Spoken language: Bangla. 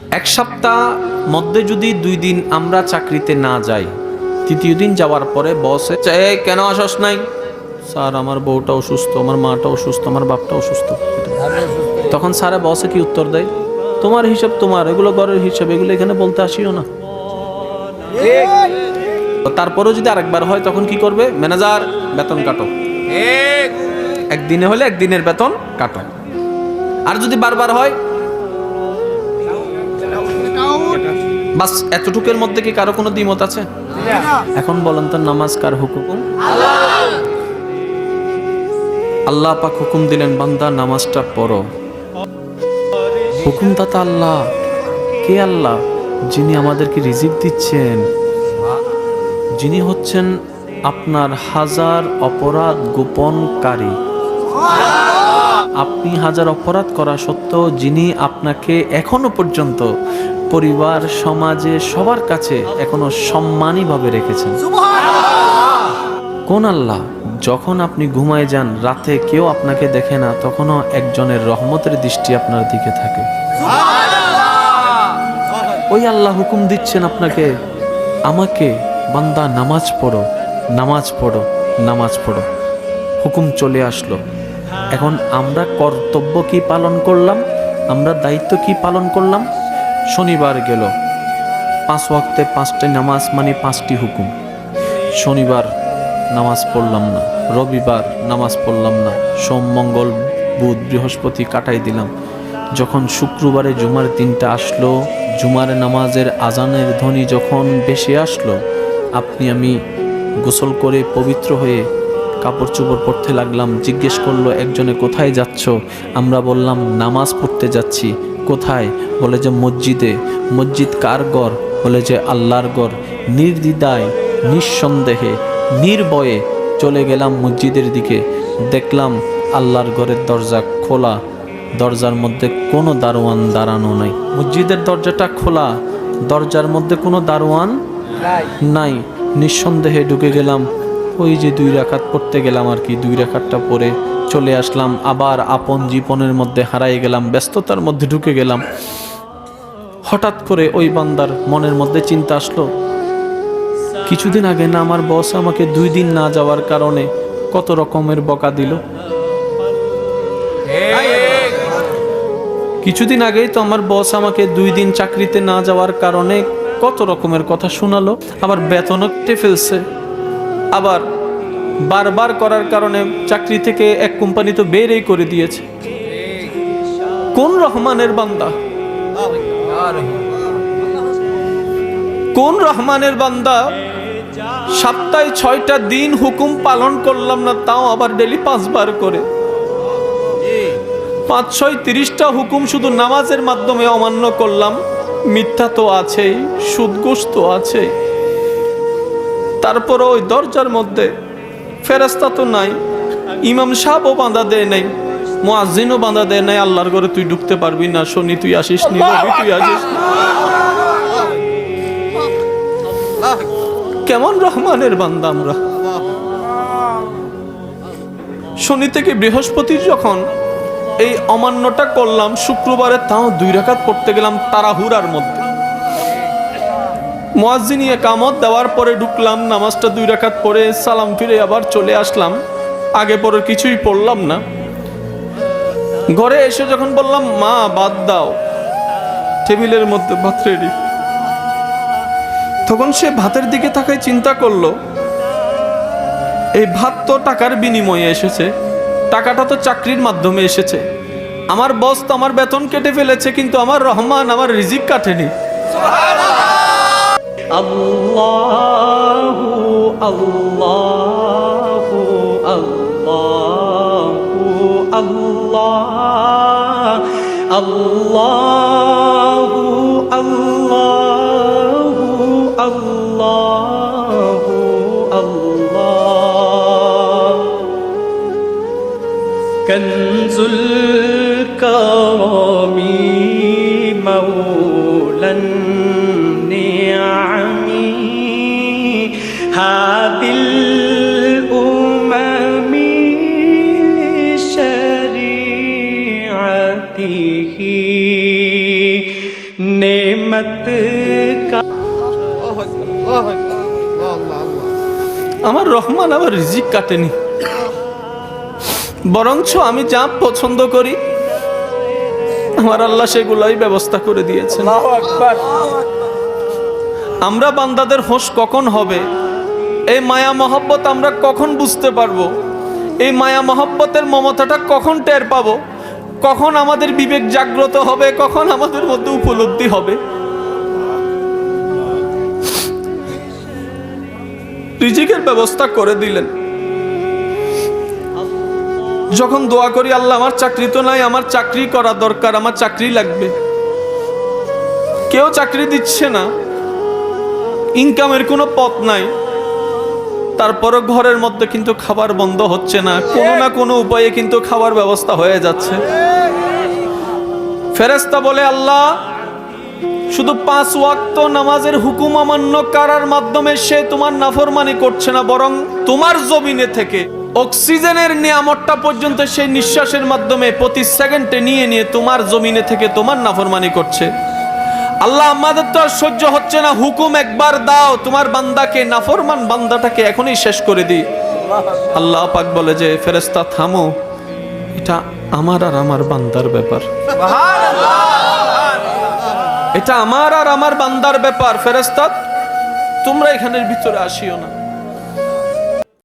এক সপ্তাহ মধ্যে যদি 2 দিন আমরা চাকরিতে না যাই, তৃতীয় দিন যাওয়ার পরে বসে কেন আসস নাই? স্যার আমার বউটা অসুস্থ, আমার মাটা অসুস্থ, আমার বাপটা অসুস্থ। তখন স্যারে বসে কি উত্তর দেয়? তোমার হিসাব তোমার, এগুলো ঘরের হিসাব, এগুলো এখানে বলতে আসিও না। তারপরেও যদি আরেকবার হয় তখন কি করবে? ম্যানেজার বেতন কাটো, একদিনে হলে একদিনের বেতন কাটো। আর যদি বারবার হয়, বাস এতটুকুর মধ্যে কি কারো কোনো দ্বিমত আছে? এখন বলেন তো, নামাজ কার হুকুম? আল্লাহ পাক হুকুম দিলেন, বান্দা নামাজটা পড়ো। হুকুমদাতা আল্লাহ। কে আল্লাহ? যিনি আমাদেরকে রিজিক দিচ্ছেন, যিনি হচ্ছেন আপনার হাজার অপরাধ গোপনকারী। আপনি হাজার অপরাধ করা সত্ত্বেও যিনি আপনাকে এখনো পর্যন্ত পরিবার, সমাজে, সবার কাছে এখনো সম্মানী ভাবে রেখেছেন। কোন আল্লাহ? যখন আপনি ঘুমায় যান, রাতে কেউ আপনাকে দেখে না, তখনও একজনের রহমতের দৃষ্টি আপনার দিকে থাকে। ওই আল্লাহ হুকুম দিচ্ছেন আপনাকে, আমাকে, বান্দা নামাজ পড়ো, নামাজ পড়ো, নামাজ পড়ো। হুকুম চলে আসলো। এখন আমরা কর্তব্য কি পালন করলাম? আমরা দায়িত্ব কি পালন করলাম? শনিবার গেল, 5 ওয়াক্তে 5টি নামাজ, মানে 5টি হুকুম। শনিবার নামাজ পড়লাম না, রবিবার নামাজ পড়লাম না, সোম, মঙ্গল, বুধ, বৃহস্পতি কাটাই দিলাম। যখন শুক্রবারে জুমার দিনটা আসলো, জুমার নামাজের আজানের ধ্বনি যখন বেশি আসলো, আপনি আমি গোসল করে পবিত্র হয়ে কাপড় চোপড় পরতে লাগলাম। জিজ্ঞেস করলো একজনে, কোথায় যাচ্ছ? আমরা বললাম নামাজ পড়তে যাচ্ছি। কোথায়? বলে যে মসজিদে। মসজিদ কার ঘর? বলে যে আল্লাহর ঘর। নির্দ্বিধায়, নিঃসন্দেহে, নির্ভয়ে চলে গেলাম মসজিদের দিকে। দেখলাম আল্লাহর ঘরের দরজা খোলা, দরজার মধ্যে কোনো দারোয়ান দাঁড়ানো নাই। মসজিদের দরজাটা খোলা, দরজার মধ্যে কোনো দারোয়ান নাই। নিঃসন্দেহে ঢুকে গেলাম। ওই যে 2 রাকাত পড়তে গেলাম আর কি, 2 রাকাতটা পরে চলে আসলাম। আবার আপন জীবনের মধ্যে হারাই গেলাম, ব্যস্ততার মধ্যে ঢুকে গেলাম। হঠাৎ করে ওই বান্দার মনের মধ্যে চিন্তা আসলো, কিছুদিন আগে না আমার বস আমাকে 2 দিন না যাওয়ার কারণে কত রকমের বকা দিল? কিছুদিন আগেই তো আমার বস আমাকে 2 দিন চাকরিতে না যাওয়ার কারণে কত রকমের কথা শোনালো, আবার বেতনও কেটে ফেলছে, আবার বারবার করার কারণে চাকরি থেকে এক কোম্পানি তো বেরই করে দিয়েছে। কোন রহমানের বান্দা? কোন রহমানের বান্দা? সপ্তাহে 6টা দিন হুকুম পালন করলাম না, তাও আবার ডেলি 5 বার করে। 5, 6, 30টা হুকুম শুধু নামাজের মাধ্যমে অমান্য করলাম। মিথ্যা তো আছেই, সুদঘুষ তো আছেই। তারপর ওই দরজার মধ্যে ফেরেশতা তো নাই, ইমাম সাহেবও বাঁধা দেয় নাই, মুয়াজ্জিনও বাঁধা দেয় নাই, আল্লাহর ঘরে তুই ঢুকতে পারবি না, শনি তুই আসিস নি, রবি তুই আসিস নি। কেমন রহমানের বান্দা আমরা! শনি থেকে বৃহস্পতি যখন এই অমান্যটা করলাম, শুক্রবারে তাও 2 রাকাত পড়তে গেলাম তাড়াহুড়ার মধ্যে। মুয়াজ্জিন ইকামত দেওয়ার পরে ঢুকলাম, নামাজটা 2 রাকাত পড়ে সালাম ফিরে আবার চলে আসলাম। আগে পরে কিছুই পড়লাম না। ঘরে এসে যখন বললাম মা ভাত দাও, টেবিলের মধ্যে ভাত রেডি, তখন সে ভাতের দিকে তাকায় চিন্তা করলো, এই ভাত তো টাকার বিনিময়ে এসেছে, টাকাটা তো চাকরির মাধ্যমে এসেছে। আমার বস তো আমার বেতন কেটে ফেলেছে, কিন্তু আমার রহমান আমার রিজিক কাটেনি। আল্লাহু আল্লাহু আল্লাহু আল্লাহ আল্লাহু আল্লাহু আল্লাহু আল্লাহ কনজুল কারামি মাওলান هذه الأمم شريعته नेमत का আমার রহমান আমার রিজিক কাটেনি, বরঞ্চ আমি যা পছন্দ করি আমার আল্লাহ সেগুলাই ব্যবস্থা করে দিয়েছেন। আমরা বান্দাদের হোশ কখন হবে, এই মায়া মহব্বত আমরা কখন বুঝতে পারবো, এই মায়া মহব্বতের মমতাটা কখন টের পাবো, কখন আমাদের বিবেক জাগ্রত হবে, কখন আমাদের মধ্যে উপলব্ধি হবে? রিজিকের ব্যবস্থা করে দিলেন। যখন দোয়া করি আল্লাহ আমার চাকরি তো নাই, আমার চাকরি করা দরকার, আমার চাকরি লাগবে, কেউ চাকরি দিচ্ছে না, ইনকামের কোনো পথ নাই, তারপরও ঘরের মধ্যে কিন্তু খাবার বন্ধ হচ্ছে না, কোনো না কোনো উপায়ে কিন্তু খাবার ব্যবস্থা হয়ে যাচ্ছে। ফেরেশতা বলে আল্লাহ শুধু 5 ওয়াক্ত নামাজের হুকুম অমান্য করার মাধ্যমে সে তোমার নাফরমানি করছে না, বরং তোমার জমিনে থেকে অক্সিজেনের নিয়ামতটা পর্যন্ত সেই নিঃশ্বাসের মাধ্যমে প্রতি সেকেন্ডে নিয়ে নিয়ে তোমার জমিনে থেকে তোমার নাফরমানি করছে। আল্লাহ আমাদের তো আর সহ্য হচ্ছে না, হুকুম একবার দাও, তোমার বান্দাকে, নাফরমান বান্দাটাকে এখনই শেষ করে দিই। আল্লাহ পাক বলে যে ফেরেশতা থামো, এটা আমার আর আমার বান্দার ব্যাপার, এটা আমার আর আমার বান্দার ব্যাপার। ফেরেশতা তোমরা এখানের ভিতরে আসিও না।